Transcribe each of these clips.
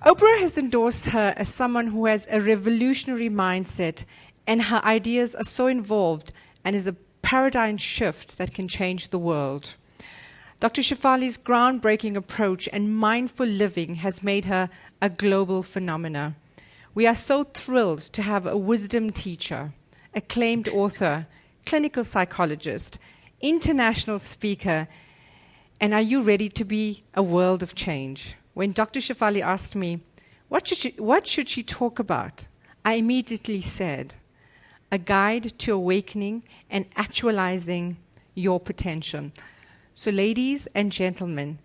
Oprah has endorsed her as someone who has a revolutionary mindset, and her ideas are so involved and is a paradigm shift that can change the world. Dr. Shefali's groundbreaking approach and mindful living has made her a global phenomenon. We are so thrilled to have a wisdom teacher, acclaimed author, clinical psychologist, international speaker, and are you ready to be a world of change? When Dr. Shefali asked me, what should she talk about? I immediately said, a guide to awakening and actualizing your potential. So ladies and gentlemen,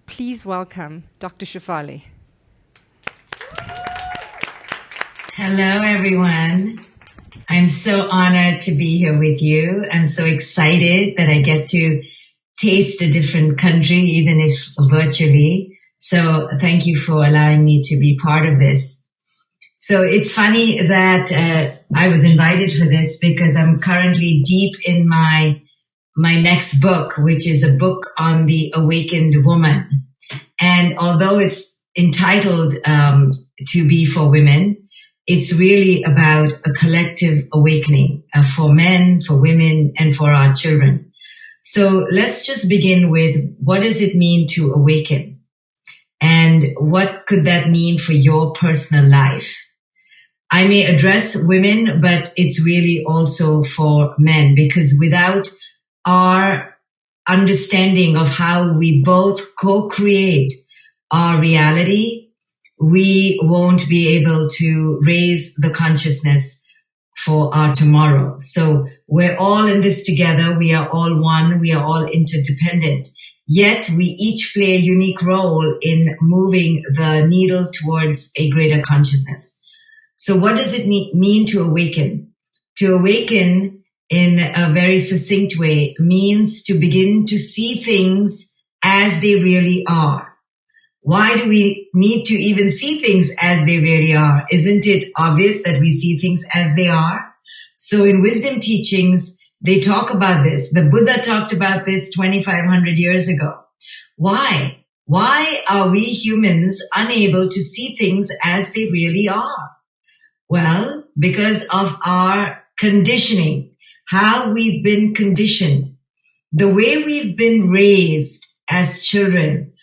please welcome Dr. Shefali. Hello, everyone. I'm so honored to be here with you. I'm so excited that I get to taste a different country, even if virtually. So thank you for allowing me to be part of this. So it's funny that I was invited for this because I'm currently deep in my next book, which is a book on the awakened woman. And although it's entitled To Be for Women, it's really about a collective awakening for men, for women, and for our children. So let's just begin with, what does it mean to awaken? And what could that mean for your personal life? I may address women, but it's really also for men, because without our understanding of how we both co-create our reality, we won't be able to raise the consciousness for our tomorrow. So we're all in this together. We are all one. We are all interdependent. Yet we each play a unique role in moving the needle towards a greater consciousness. So what does it mean to awaken? To awaken in a very succinct way means to begin to see things as they really are. Why do we need to even see things as they really are? Isn't it obvious that we see things as they are? So in wisdom teachings, they talk about this. The Buddha talked about this 2,500 years ago. Why? Why are we humans unable to see things as they really are? Well, because of our conditioning, how we've been conditioned, the way we've been raised as children,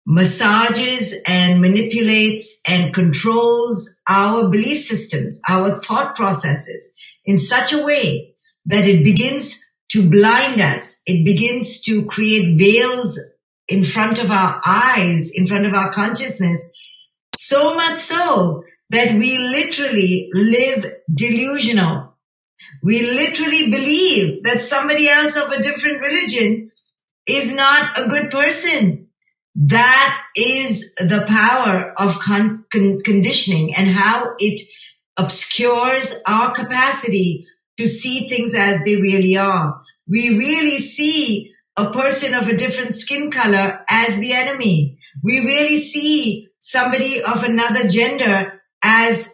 massages and manipulates and controls our belief systems, our thought processes in such a way that it begins to blind us. It begins to create veils in front of our eyes, in front of our consciousness, so much so that we literally live delusional. We literally believe that somebody else of a different religion is not a good person. That is the power of conditioning and how it obscures our capacity to see things as they really are. We really see a person of a different skin color as the enemy. We really see somebody of another gender as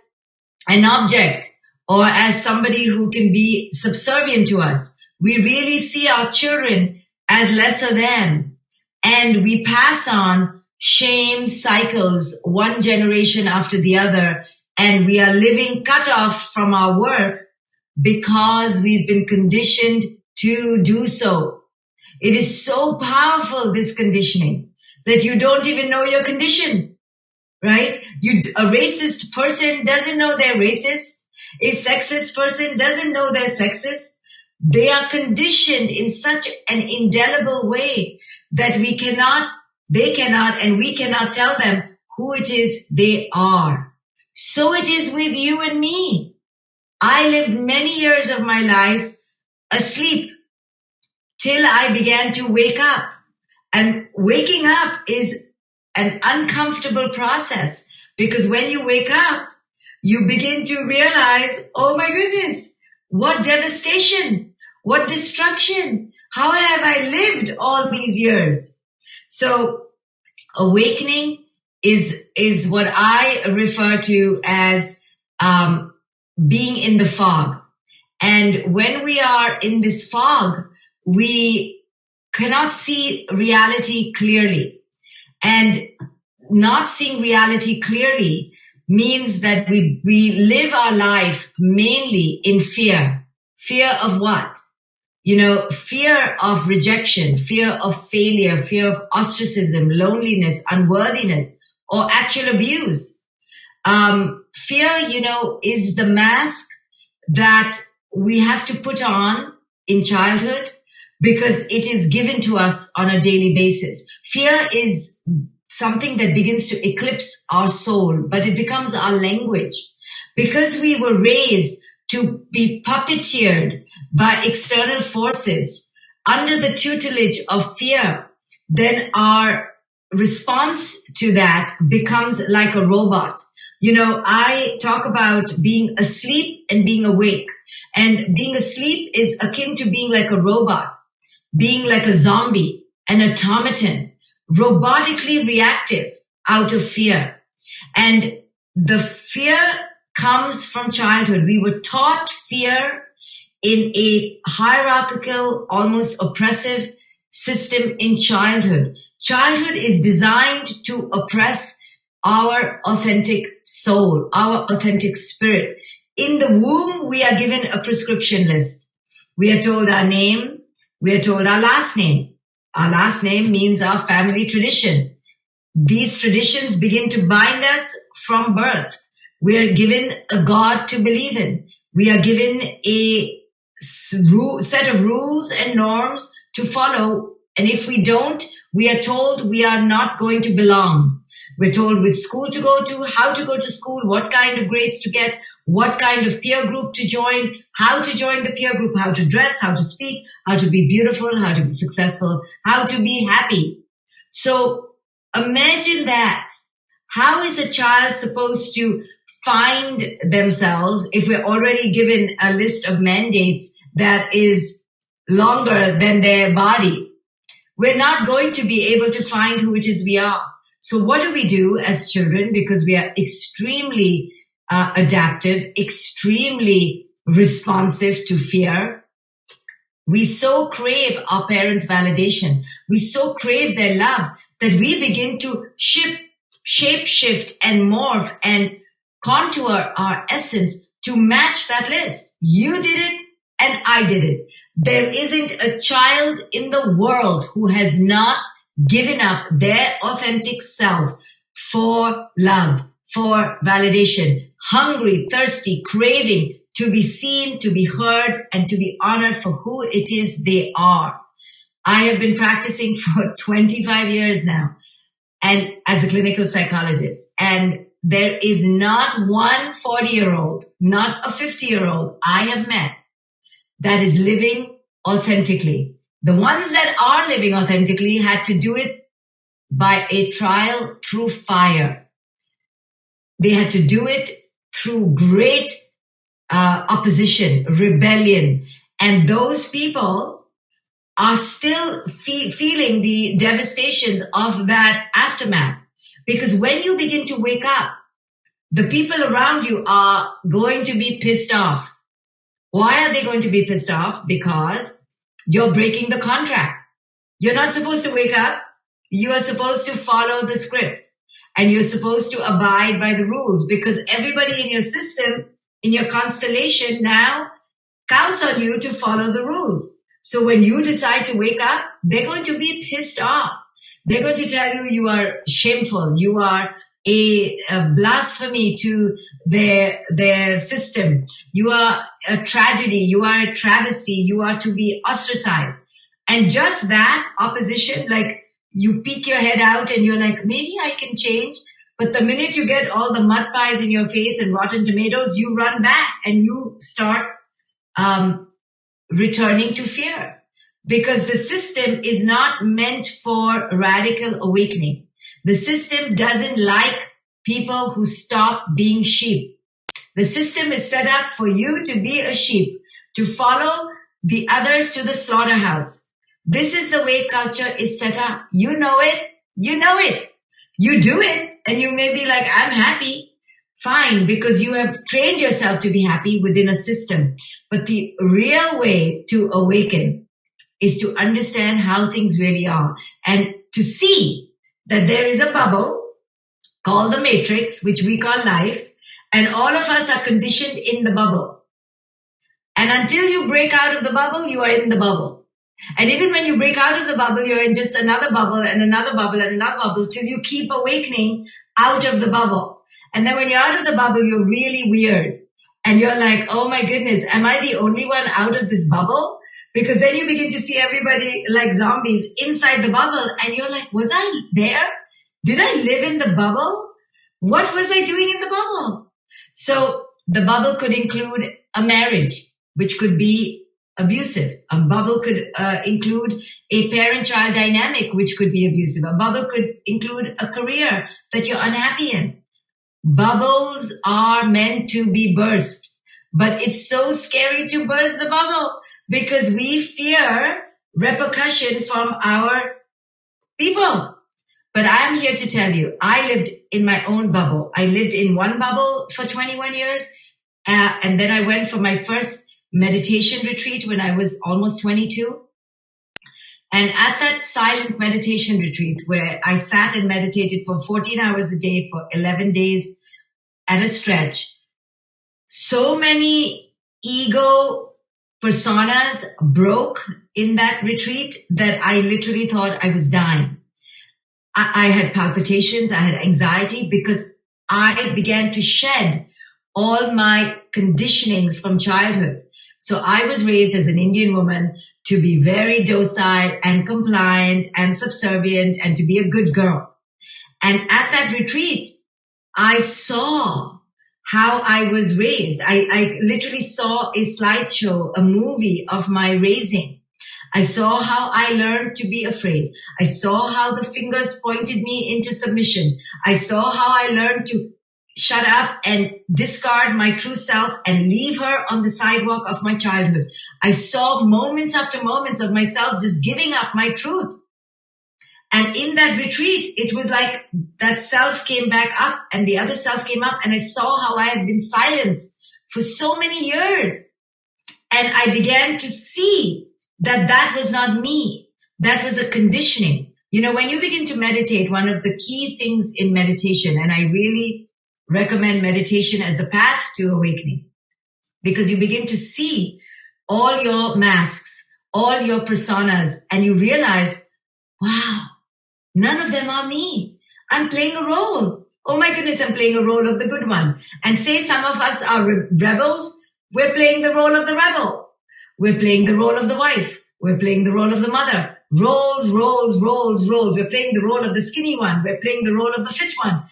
an object or as somebody who can be subservient to us. We really see our children as lesser than. And we pass on shame cycles one generation after the other, and we are living cut off from our worth because we've been conditioned to do so. It is so powerful, this conditioning, that you don't even know you're conditioned, right? A racist person doesn't know they're racist. A sexist person doesn't know they're sexist. They are conditioned in such an indelible way that they cannot, and we cannot tell them who it is they are. So it is with you and me. I lived many years of my life asleep till I began to wake up. And waking up is an uncomfortable process, because when you wake up, you begin to realize, oh my goodness, what devastation, what destruction. How have I lived all these years? So awakening is what I refer to as being in the fog. And when we are in this fog, we cannot see reality clearly. And not seeing reality clearly means that we live our life mainly in fear. Fear of what? Fear of rejection, fear of failure, fear of ostracism, loneliness, unworthiness, or actual abuse. Fear, is the mask that we have to put on in childhood because it is given to us on a daily basis. Fear is something that begins to eclipse our soul, but it becomes our language. Because we were raised to be puppeteered by external forces under the tutelage of fear, then our response to that becomes like a robot. I talk about being asleep and being awake. And being asleep is akin to being like a robot, being like a zombie, an automaton, robotically reactive out of fear. And the fear comes from childhood. We were taught fear in a hierarchical, almost oppressive system in childhood. Childhood is designed to oppress our authentic soul, our authentic spirit. In the womb, we are given a prescription list. We are told our name. We are told our last name. Our last name means our family tradition. These traditions begin to bind us from birth. We are given a God to believe in. We are given a set of rules and norms to follow. And if we don't, we are told we are not going to belong. We're told which school to go to, how to go to school, what kind of grades to get, what kind of peer group to join, how to join the peer group, how to dress, how to speak, how to be beautiful, how to be successful, how to be happy. So imagine that. How is a child supposed to find themselves if we're already given a list of mandates that is longer than their body? We're not going to be able to find who it is we are. So what do we do as children? Because we are extremely adaptive, extremely responsive to fear. We so crave our parents' validation. We so crave their love that we begin to shape shift and morph and contour our essence to match that list. You did it and I did it. There isn't a child in the world who has not given up their authentic self for love, for validation, hungry, thirsty, craving to be seen, to be heard, and to be honored for who it is they are. I have been practicing for 25 years now, and as a clinical psychologist, and there is not one 40-year-old, not a 50-year-old I have met that is living authentically. The ones that are living authentically had to do it by a trial through fire. They had to do it through great opposition, rebellion. And those people are still feeling the devastations of that aftermath. Because when you begin to wake up, the people around you are going to be pissed off. Why are they going to be pissed off? Because you're breaking the contract. You're not supposed to wake up. You are supposed to follow the script. And you're supposed to abide by the rules because everybody in your system, in your constellation now counts on you to follow the rules. So when you decide to wake up, they're going to be pissed off. They're going to tell you you are shameful. You are a blasphemy to their system. You are a tragedy. You are a travesty. You are to be ostracized. And just that opposition, like you peek your head out and you're like, maybe I can change. But the minute you get all the mud pies in your face and rotten tomatoes, you run back and you start returning to fear. Because the system is not meant for radical awakening. The system doesn't like people who stop being sheep. The system is set up for you to be a sheep, to follow the others to the slaughterhouse. This is the way culture is set up. You know it. You know it. You do it and you may be like, I'm happy. Fine, because you have trained yourself to be happy within a system. But the real way to awaken is to understand how things really are and to see that there is a bubble called the matrix, which we call life, and all of us are conditioned in the bubble. And until you break out of the bubble, you are in the bubble. And even when you break out of the bubble, you're in just another bubble and another bubble and another bubble till you keep awakening out of the bubble. And then when you're out of the bubble, you're really weird. And you're like, oh my goodness, am I the only one out of this bubble? Because then you begin to see everybody like zombies inside the bubble. And you're like, was I there? Did I live in the bubble? What was I doing in the bubble? So the bubble could include a marriage, which could be abusive. A bubble could include a parent-child dynamic, which could be abusive. A bubble could include a career that you're unhappy in. Bubbles are meant to be burst, but it's so scary to burst the bubble because we fear repercussion from our people. But I'm here to tell you, I lived in my own bubble. I lived in one bubble for 21 years. And then I went for my first meditation retreat when I was almost 22. And at that silent meditation retreat where I sat and meditated for 14 hours a day for 11 days at a stretch, so many ego personas broke in that retreat that I literally thought I was dying. I had palpitations, I had anxiety because I began to shed all my conditionings from childhood. So I was raised as an Indian woman to be very docile and compliant and subservient and to be a good girl. And at that retreat, I saw how I was raised. I literally saw a slideshow, a movie of my raising. I saw how I learned to be afraid. I saw how the fingers pointed me into submission. I saw how I learned to shut up and discard my true self and leave her on the sidewalk of my childhood. I saw moments after moments of myself just giving up my truth. And in that retreat, it was like that self came back up and the other self came up, and I saw how I had been silenced for so many years. And I began to see that that was not me. That was a conditioning. You know, when you begin to meditate, one of the key things in meditation, and I really recommend meditation as a path to awakening, because you begin to see all your masks, all your personas, and you realize, wow, none of them are me. I'm playing a role. Oh my goodness, I'm playing a role of the good one. And say some of us are rebels, we're playing the role of the rebel. We're playing the role of the wife. We're playing the role of the mother. Roles, roles, roles, roles. We're playing the role of the skinny one. We're playing the role of the fit one.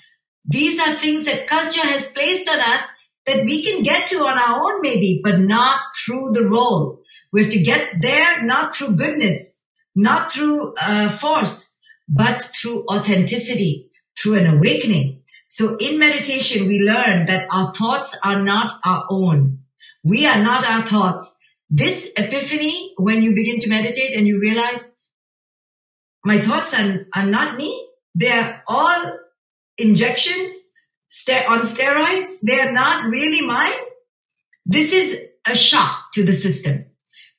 These are things that culture has placed on us that we can get to on our own maybe, but not through the role. We have to get there not through goodness, not through force, but through authenticity, through an awakening. So in meditation, we learn that our thoughts are not our own. We are not our thoughts. This epiphany, when you begin to meditate and you realize, my thoughts are not me. They are all injections on steroids. They are not really mine. This is a shock to the system.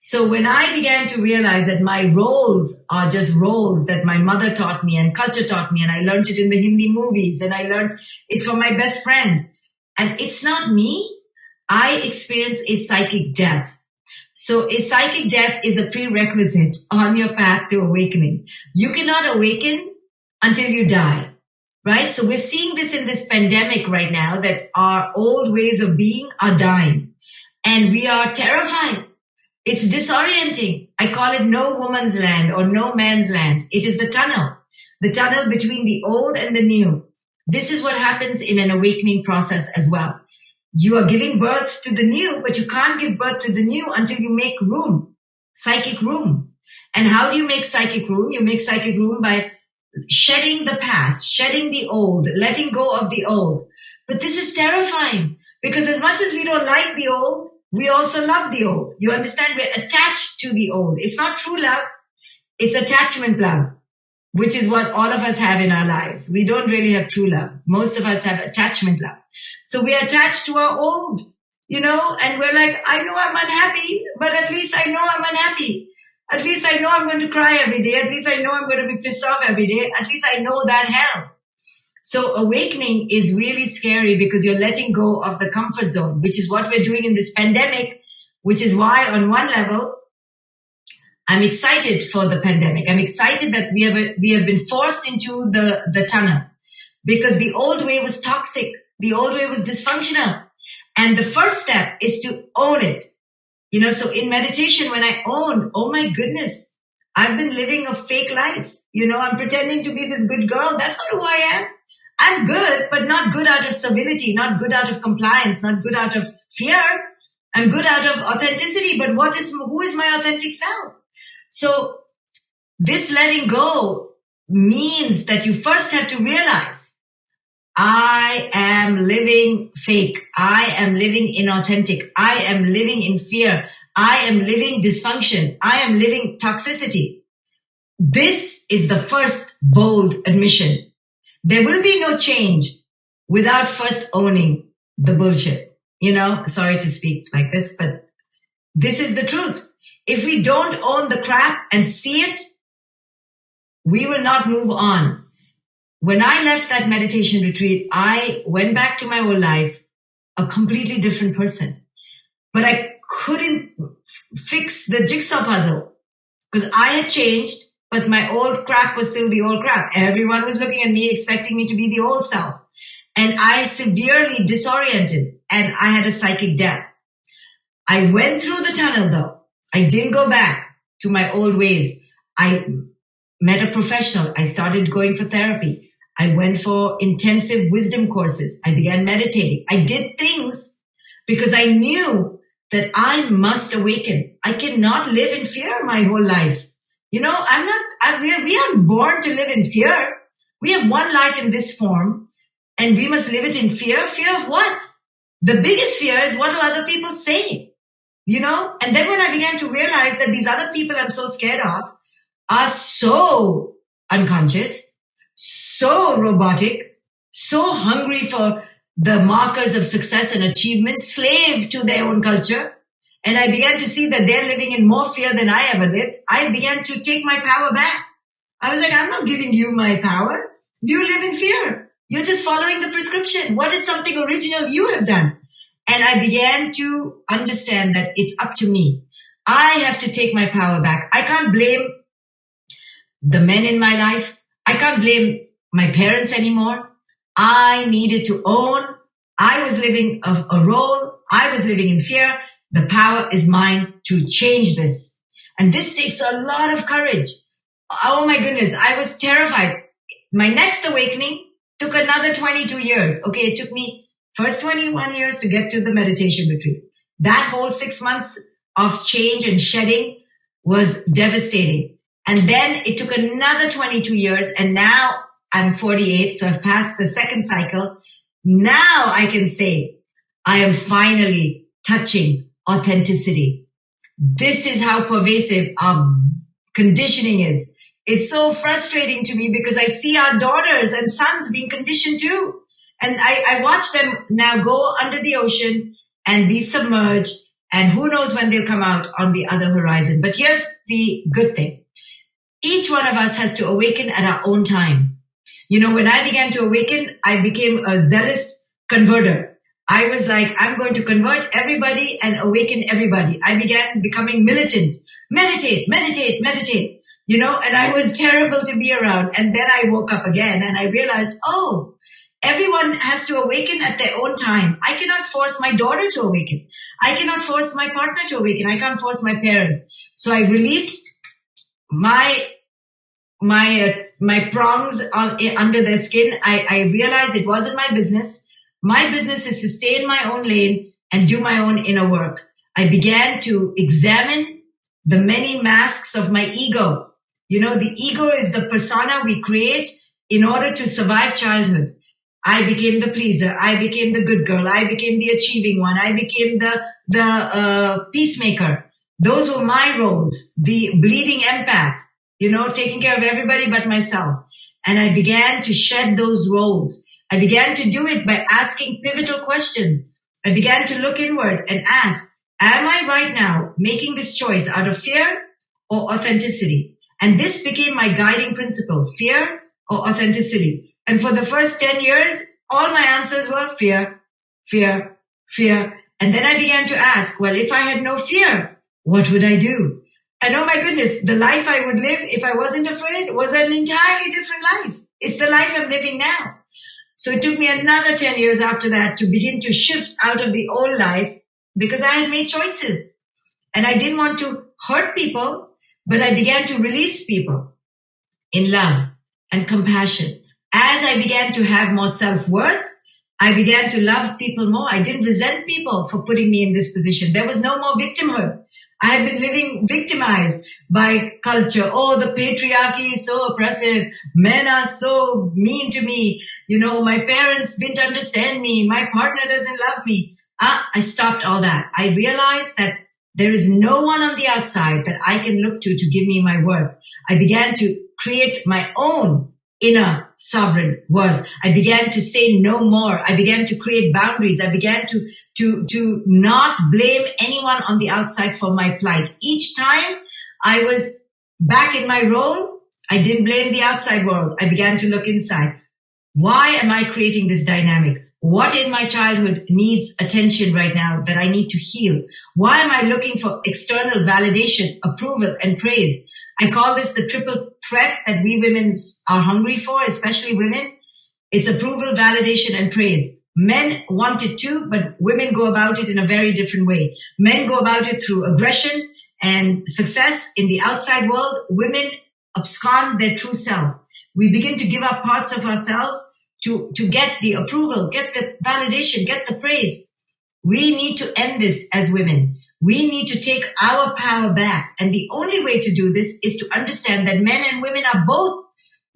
So when I began to realize that my roles are just roles that my mother taught me and culture taught me, and I learned it in the Hindi movies and I learned it from my best friend, and it's not me, I experienced a psychic death. So a psychic death is a prerequisite on your path to awakening. You cannot awaken until you die, right? So we're seeing this in this pandemic right now, that our old ways of being are dying and we are terrified. It's disorienting. I call it no woman's land or no man's land. It is the tunnel between the old and the new. This is what happens in an awakening process as well. You are giving birth to the new, but you can't give birth to the new until you make room, psychic room. And how do you make psychic room? You make psychic room by shedding the past, shedding the old, letting go of the old. But this is terrifying because as much as we don't like the old, we also love the old. You understand? We're attached to the old. It's not true love. It's attachment love, which is what all of us have in our lives. We don't really have true love. Most of us have attachment love. So we're attached to our old, and we're like, I know I'm unhappy, but at least I know I'm unhappy. At least I know I'm going to cry every day. At least I know I'm going to be pissed off every day. At least I know that hell. So awakening is really scary because you're letting go of the comfort zone, which is what we're doing in this pandemic, which is why on one level, I'm excited for the pandemic. I'm excited that we have been forced into the tunnel because the old way was toxic. The old way was dysfunctional. And the first step is to own it. So in meditation, when I own, oh my goodness, I've been living a fake life. I'm pretending to be this good girl. That's not who I am. I'm good, but not good out of civility, not good out of compliance, not good out of fear. I'm good out of authenticity, but who is my authentic self? So this letting go means that you first have to realize, I am living fake. I am living inauthentic. I am living in fear. I am living dysfunction. I am living toxicity. This is the first bold admission. There will be no change without first owning the bullshit. Sorry to speak like this, but this is the truth. If we don't own the crap and see it, we will not move on. When I left that meditation retreat, I went back to my old life, a completely different person. But I couldn't fix the jigsaw puzzle because I had changed, but my old crap was still the old crap. Everyone was looking at me, expecting me to be the old self. And I severely disoriented and I had a psychic death. I went through the tunnel though. I didn't go back to my old ways. I met a professional. I started going for therapy. I went for intensive wisdom courses. I began meditating. I did things because I knew that I must awaken. I cannot live in fear my whole life. We aren't born to live in fear. We have one life in this form and we must live it in fear. Fear of what? The biggest fear is what will other people say? And then when I began to realize that these other people I'm so scared of are so unconscious, so robotic, so hungry for the markers of success and achievement, slave to their own culture. And I began to see that they're living in more fear than I ever lived. I began to take my power back. I was like, I'm not giving you my power. You live in fear. You're just following the prescription. What is something original you have done? And I began to understand that it's up to me. I have to take my power back. I can't blame the men in my life. I can't blame my parents anymore. I needed to own. I was living a role. I was living in fear. The power is mine to change this. And this takes a lot of courage. Oh my goodness, I was terrified. My next awakening took another 22 years. Okay, it took me first 21 years to get to the meditation retreat. That whole 6 months of change and shedding was devastating. And then it took another 22 years. And now I'm 48. So I've passed the second cycle. Now I can say I am finally touching authenticity. This is how pervasive our conditioning is. It's so frustrating to me because I see our daughters and sons being conditioned too. And I watch them now go under the ocean and be submerged. And who knows when they'll come out on the other horizon. But here's the good thing. Each one of us has to awaken at our own time. When I began to awaken, I became a zealous converter. I was like, I'm going to convert everybody and awaken everybody. I began becoming militant. Meditate, meditate, meditate. And I was terrible to be around. And then I woke up again and I realized, everyone has to awaken at their own time. I cannot force my daughter to awaken. I cannot force my partner to awaken. I can't force my parents. So I released my prongs under their skin. I realized it wasn't my business. My business is to stay in my own lane and do my own inner work. I began to examine the many masks of my ego. The ego is the persona we create in order to survive childhood. I became the pleaser. I became the good girl. I became the achieving one. I became the peacemaker. Those were my roles. The bleeding empath, taking care of everybody but myself. And I began to shed those roles. I began to do it by asking pivotal questions. I began to look inward and ask, am I right now making this choice out of fear or authenticity? And this became my guiding principle, fear or authenticity. And for the first 10 years, all my answers were fear, fear, fear. And then I began to ask, well, if I had no fear, what would I do? And oh my goodness, the life I would live if I wasn't afraid was an entirely different life. It's the life I'm living now. So it took me another 10 years after that to begin to shift out of the old life because I had made choices. And I didn't want to hurt people, but I began to release people in love and compassion. As I began to have more self-worth, I began to love people more. I didn't resent people for putting me in this position. There was no more victimhood. I have been living victimized by culture. Oh, the patriarchy is so oppressive. Men are so mean to me. You know, my parents didn't understand me. My partner doesn't love me. I stopped all that. I realized that there is no one on the outside that I can look to give me my worth. I began to create my own inner sovereign worth. I began to say no more. I began to create boundaries. I began to not blame anyone on the outside for my plight. Each time I was back in my role, I didn't blame the outside world. I began to look inside. Why am I creating this dynamic? What in my childhood needs attention right now that I need to heal? Why am I looking for external validation, approval, and praise? I call this the triple threat that we women are hungry for, especially women. It's approval, validation, and praise. Men want it too, but women go about it in a very different way. Men go about it through aggression and success in the outside world. Women abscond their true self. We begin to give up parts of ourselves to get the approval, get the validation, get the praise. We need to end this as women. We need to take our power back. And the only way to do this is to understand that men and women are both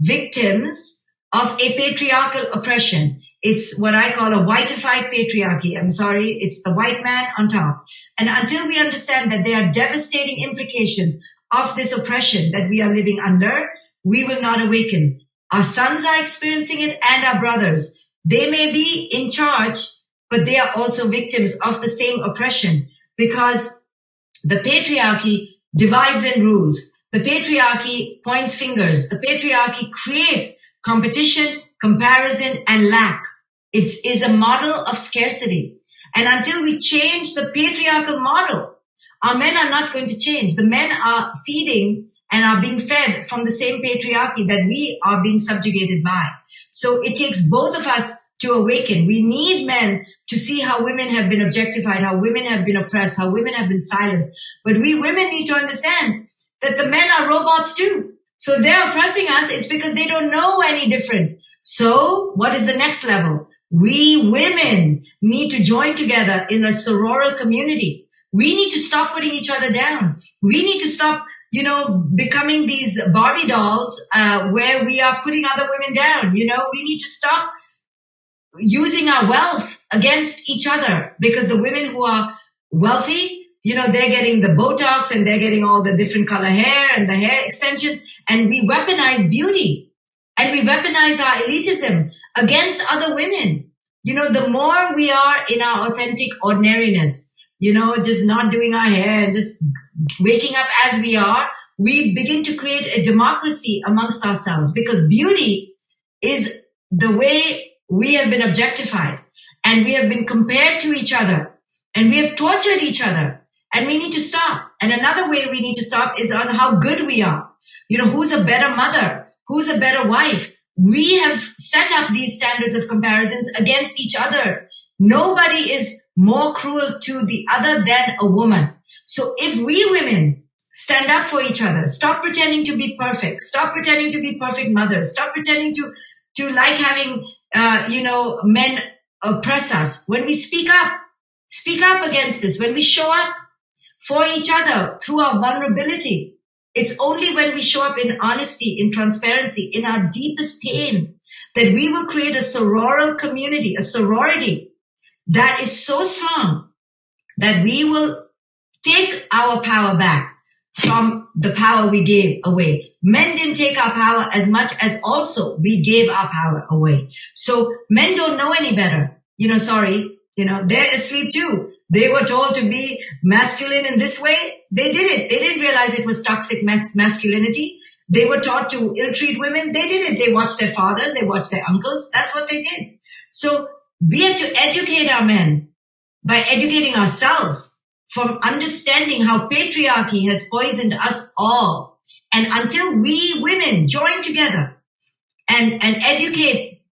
victims of a patriarchal oppression. It's what I call a whiteified patriarchy. I'm sorry, it's the white man on top. And until we understand that there are devastating implications of this oppression that we are living under, we will not awaken. Our sons are experiencing it and our brothers. They may be in charge, but they are also victims of the same oppression because the patriarchy divides and rules. The patriarchy points fingers. The patriarchy creates competition, comparison, and lack. It is a model of scarcity. And until we change the patriarchal model, our men are not going to change. The men are feeding and are being fed from the same patriarchy that we are being subjugated by. So it takes both of us to awaken. We need men to see how women have been objectified, how women have been oppressed, how women have been silenced. But we women need to understand that the men are robots too. So if they're oppressing us, it's because they don't know any different. So what is the next level? We women need to join together in a sororal community. We need to stop putting each other down. We need to stop becoming these Barbie dolls, where we are putting other women down. We need to stop using our wealth against each other because the women who are wealthy, they're getting the Botox and they're getting all the different color hair and the hair extensions. And we weaponize beauty and we weaponize our elitism against other women. The more we are in our authentic ordinariness, just not doing our hair and just waking up as we are, we begin to create a democracy amongst ourselves because beauty is the way we have been objectified and we have been compared to each other and we have tortured each other and we need to stop. And another way we need to stop is on how good we are. Who's a better mother? Who's a better wife? We have set up these standards of comparisons against each other. Nobody is more cruel to the other than a woman. So if we women stand up for each other, stop pretending to be perfect, stop pretending to be perfect mothers, stop pretending to like having, men oppress us. When we speak up against this, when we show up for each other through our vulnerability, it's only when we show up in honesty, in transparency, in our deepest pain, that we will create a sororal community, a sorority that is so strong that we will take our power back from the power we gave away. Men didn't take our power as much as also we gave our power away. So men don't know any better. They're asleep too. They were told to be masculine in this way. They did it. They didn't realize it was toxic masculinity. They were taught to ill-treat women. They did it. They watched their fathers. They watched their uncles. That's what they did. So we have to educate our men by educating ourselves from understanding how patriarchy has poisoned us all. And until we women join together and educate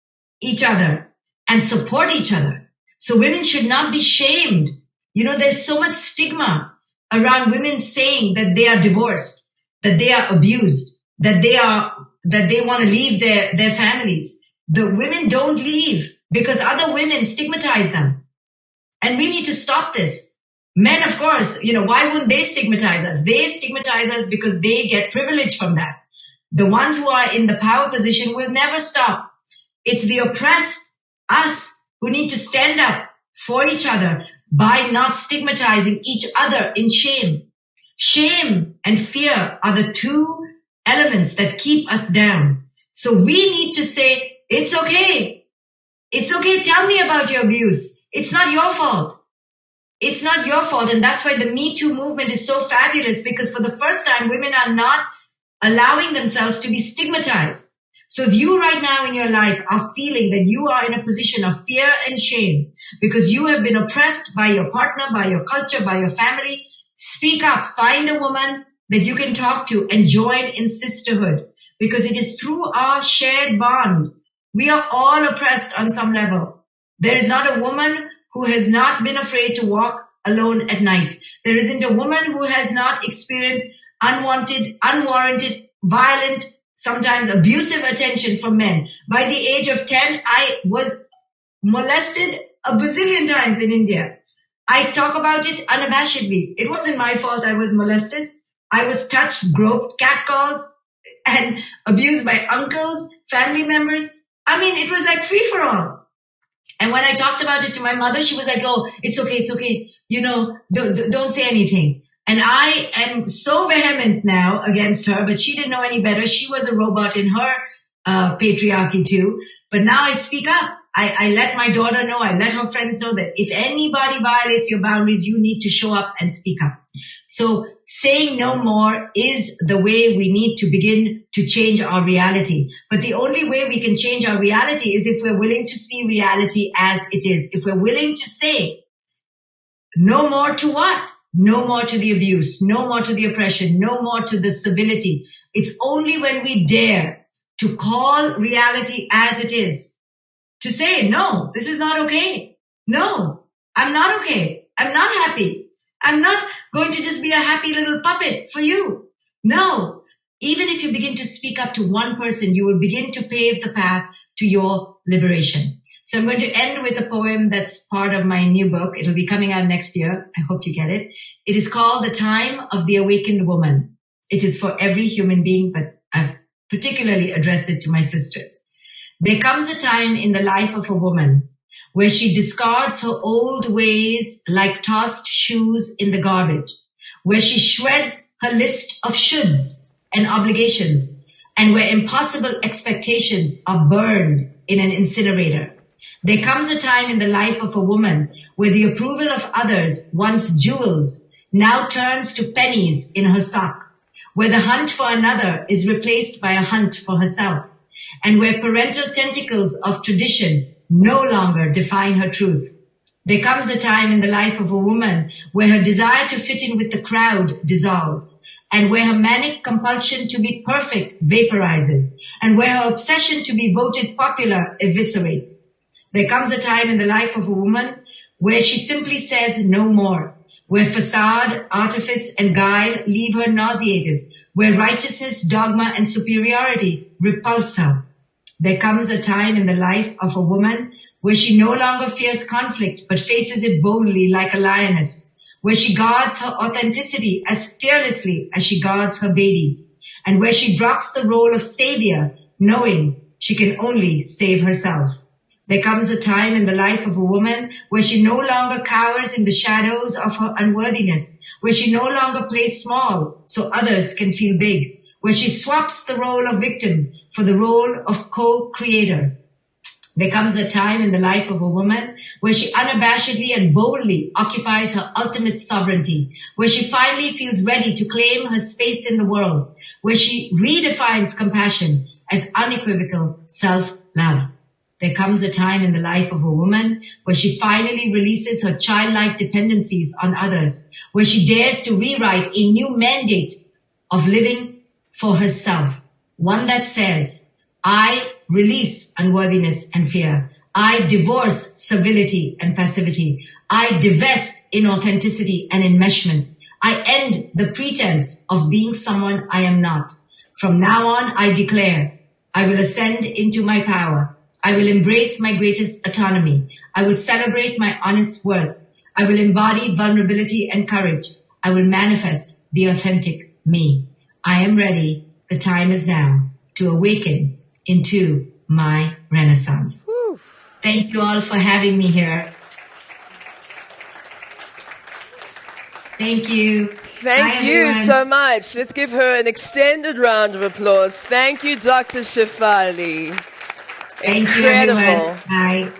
each other and support each other. So women should not be shamed. There's so much stigma around women saying that they are divorced, that they are abused, that they want to leave their families. The women don't leave because other women stigmatize them. And we need to stop this. Men, of course, why wouldn't they stigmatize us? They stigmatize us because they get privilege from that. The ones who are in the power position will never stop. It's the oppressed, us, who need to stand up for each other by not stigmatizing each other in shame. Shame and fear are the two elements that keep us down. So we need to say, it's okay. It's okay. Tell me about your abuse. It's not your fault. It's not your fault. And that's why the Me Too movement is so fabulous, because for the first time, women are not allowing themselves to be stigmatized. So if you right now in your life are feeling that you are in a position of fear and shame because you have been oppressed by your partner, by your culture, by your family, speak up. Find a woman that you can talk to and join in sisterhood, because it is through our shared bond. We are all oppressed on some level. There is not a woman who has not been afraid to walk alone at night. There isn't a woman who has not experienced unwanted, unwarranted, violent, sometimes abusive attention from men. By the age of 10, I was molested a bazillion times in India. I talk about it unabashedly. It wasn't my fault I was molested. I was touched, groped, catcalled, and abused by uncles, family members. I mean, it was like free for all. And when I talked about it to my mother, she was like, oh, it's okay, it's okay. Don't say anything. And I am so vehement now against her, but she didn't know any better. She was a robot in her patriarchy too. But now I speak up. I let my daughter know, I let her friends know that if anybody violates your boundaries, you need to show up and speak up. So saying no more is the way we need to begin to change our reality. But the only way we can change our reality is if we're willing to see reality as it is. If we're willing to say no more to what? No more to the abuse, no more to the oppression, no more to the civility. It's only when we dare to call reality as it is, to say, no, this is not okay. No, I'm not okay. I'm not happy. I'm not going to just be a happy little puppet for you. No, even if you begin to speak up to one person, you will begin to pave the path to your liberation. So I'm going to end with a poem that's part of my new book. It'll be coming out next year. I hope you get it. It is called The Time of the Awakened Woman. It is for every human being, but I've particularly addressed it to my sisters. There comes a time in the life of a woman where she discards her old ways like tossed shoes in the garbage, where she shreds her list of shoulds and obligations, and where impossible expectations are burned in an incinerator. There comes a time in the life of a woman where the approval of others, once jewels, now turns to pennies in her sock, where the hunt for another is replaced by a hunt for herself, and where parental tentacles of tradition no longer define her truth. There comes a time in the life of a woman where her desire to fit in with the crowd dissolves, and where her manic compulsion to be perfect vaporizes, and where her obsession to be voted popular eviscerates. There comes a time in the life of a woman where she simply says no more, where facade, artifice, and guile leave her nauseated, where righteousness, dogma, and superiority repulse her. There comes a time in the life of a woman where she no longer fears conflict, but faces it boldly like a lioness, where she guards her authenticity as fearlessly as she guards her babies, and where she drops the role of savior, knowing she can only save herself. There comes a time in the life of a woman where she no longer cowers in the shadows of her unworthiness, where she no longer plays small so others can feel big, where she swaps the role of victim for the role of co-creator, There comes a time in the life of a woman where she unabashedly and boldly occupies her ultimate sovereignty, where she finally feels ready to claim her space in the world, where she redefines compassion as unequivocal self-love. There comes a time in the life of a woman where she finally releases her childlike dependencies on others, where she dares to rewrite a new mandate of living for herself, one that says, I release unworthiness and fear. I divorce servility and passivity. I divest inauthenticity and enmeshment. I end the pretense of being someone I am not. From now on, I declare, I will ascend into my power. I will embrace my greatest autonomy. I will celebrate my honest worth. I will embody vulnerability and courage. I will manifest the authentic me. I am ready. The time is now to awaken into my renaissance. Whew. Thank you all for having me here. Thank you. Thank you so much. Let's give her an extended round of applause. Thank you, Dr. Shefali. Thank Incredible. you, everyone. Bye.